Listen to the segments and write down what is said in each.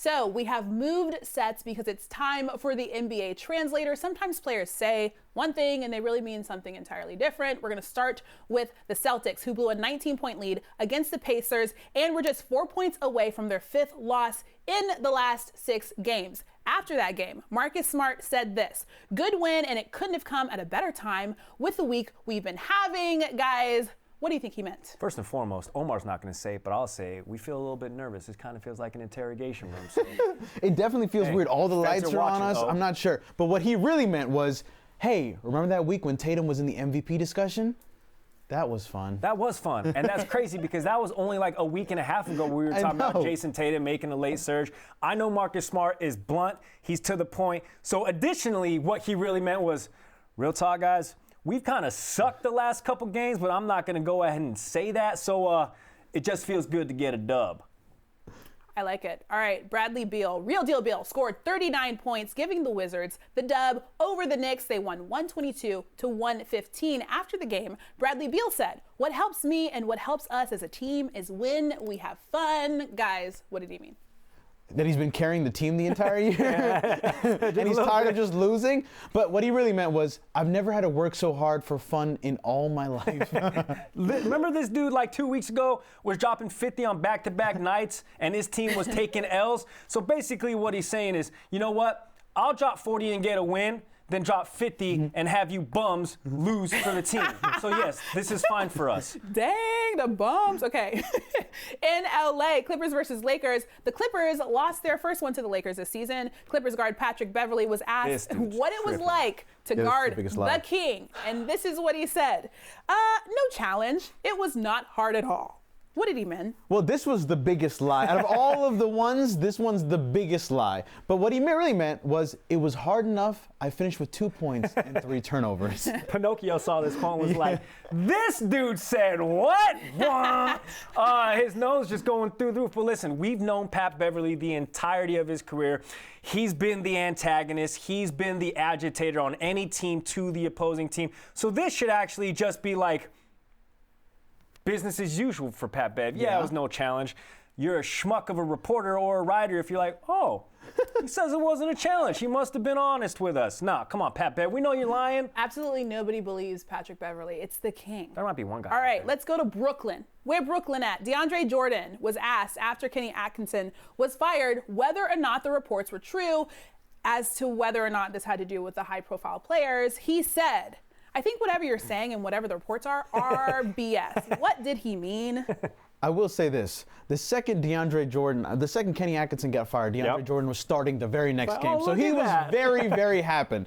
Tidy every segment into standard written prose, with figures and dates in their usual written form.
So we have moved sets because it's time for the NBA translator. Sometimes players say one thing and they really mean something entirely different. We're going to start with the Celtics, who blew a 19-point lead against the Pacers and were just 4 points away from their 5th loss in the last 6 games. After that game, Marcus Smart said this: "Good win, and it couldn't have come at a better time with the week we've been having." Guys, what do you think he meant? First and foremost, Omar's not going to say it, but I'll say it. We feel a little bit nervous. It kind of feels like an interrogation room. So. It definitely feels weird. All the lights are on us. I'm not sure. But what he really meant was, hey, remember that week when Tatum was in the MVP discussion? That was fun. That was fun. And that's crazy because that was only like a week and a half ago we were talking about Jason Tatum making a late surge. I know Marcus Smart is blunt. He's to the point. So additionally, what he really meant was, real talk, guys, we've kind of sucked the last couple games, but I'm not going to go ahead and say that. So it just feels good to get a dub. I like it. All right, Bradley Beal, real deal Beal, scored 39 points, giving the Wizards the dub over the Knicks. They won 122-115. After the game, Bradley Beal said, "What helps me and what helps us as a team is when we have fun." Guys, what did he mean? That he's been carrying the team the entire year and he's tired of just losing. But what he really meant was, I've never had to work so hard for fun in all my life. Remember this dude like 2 weeks ago was dropping 50 on back-to-back nights and his team was taking L's? So basically what he's saying is, you know what? I'll drop 40 and get a win, then drop 50 and have you bums lose for the team. So yes, this is fine for us. Dang, the bums. Okay. In LA, Clippers versus Lakers. The Clippers lost their first one to the Lakers this season. Clippers guard Patrick Beverley was asked what it was like to guard the king. And this is what he said. No challenge. It was not hard at all. What did he mean? Well, this was the biggest lie. Out of all of the ones, this one's the biggest lie. But what he really meant was, it was hard enough. I finished with 2 points and 3 turnovers. Pinocchio saw this quote and was like, this dude said what? His nose just going through the roof. But listen, we've known Pat Beverley the entirety of his career. He's been the antagonist. He's been the agitator on any team to the opposing team. So this should actually just be like business as usual for Pat Bev. Yeah, it was no challenge. You're a schmuck of a reporter or a writer if you're like, oh, he says it wasn't a challenge. He must have been honest with us. Nah, come on, Pat Bev. We know you're lying. Absolutely nobody believes Patrick Beverley. It's the king. There might be one guy. All right, let's go to Brooklyn. Where Brooklyn at? DeAndre Jordan was asked after Kenny Atkinson was fired whether or not the reports were true as to whether or not this had to do with the high-profile players. He said, "I think whatever you're saying and whatever the reports are BS. What did he mean? I will say this. The second Kenny Atkinson got fired, DeAndre Jordan was starting the very next game. So he was very, very happy.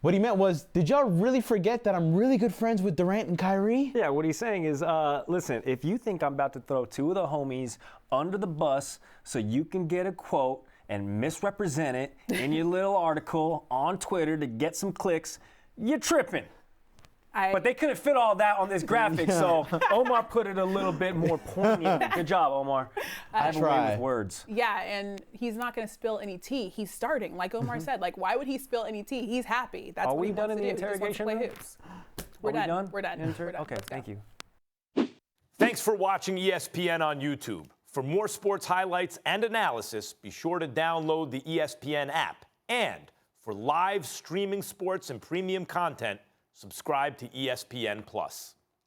What he meant was, did y'all really forget that I'm really good friends with Durant and Kyrie? Yeah, what he's saying is, listen, if you think I'm about to throw 2 of the homies under the bus so you can get a quote and misrepresent it in your little article on Twitter to get some clicks, you're tripping. But they couldn't fit all that on this graphic, so Omar put it a little bit more poignant. Good job, Omar. I have a way with words. Yeah, and he's not going to spill any tea. He's starting, like Omar said. Like, why would he spill any tea? He's happy. That's what he wants to do. Are we done in the interrogation room? We're done. We're done. Okay, thank you. Thanks for watching ESPN on YouTube. For more sports highlights and analysis, be sure to download the ESPN app. And for live streaming sports and premium content, subscribe to ESPN+.